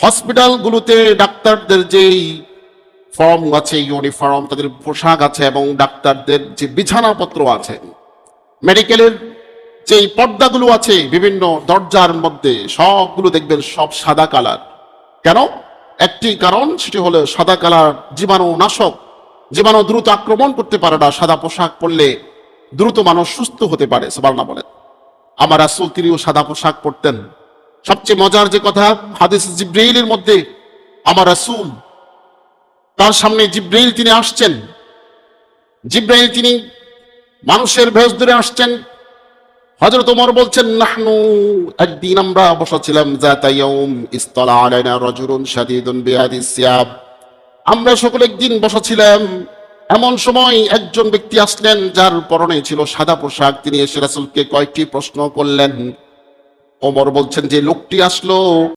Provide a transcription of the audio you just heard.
হসপিটালগুলোতে ডাক্তারদের যেই ফর্ম আছে, ইউনিফর্ম, তাদের পোশাক আছে এবং ডাক্তারদের যে বিছানাপত্র আছে, মেডিকেলের যেই পর্দাগুলো আছে বিভিন্ন দরজার মধ্যে, সবগুলো দেখবেন সব সাদা কালার। কেন? একটি কারণ, সেটি হলো সাদা কালার জীবাণু নাশক। জীবাণু দ্রুত আক্রমণ করতে পারে না, সাদা পোশাক পরলে দ্রুত মানুষ সুস্থ হতে পারে। সুবহানাল্লাহ বলেন। আমার রাসূল তিনিও সাদা পোশাক পরতেন। সবচেয়ে মজার যে কথা, হাদিস জিব্রাইলের মধ্যে আমার রাসূল, তার সামনে জিব্রাইল তিনি আসছেন। জিব্রাইল তিনি মানুষের ভেষ ধরে আসছেন। হযরত ওমর বলছেন, নাহনু, একদিন আমরা বসেছিলাম, যাতা ইয়াউম ইসতালা আলাইনা রাজুলুন শাদীদুন বিহাদিস সিয়াব, আমরা সকলে একদিন বসেছিলাম, এমন সময় একজন ব্যক্তি আসলেন যার পরনে ছিল সাদা পোশাক। তিনি এসে রাসূলকে কয়েকটি প্রশ্ন করলেন। ওমর বলছেন, যে লোকটি আসলো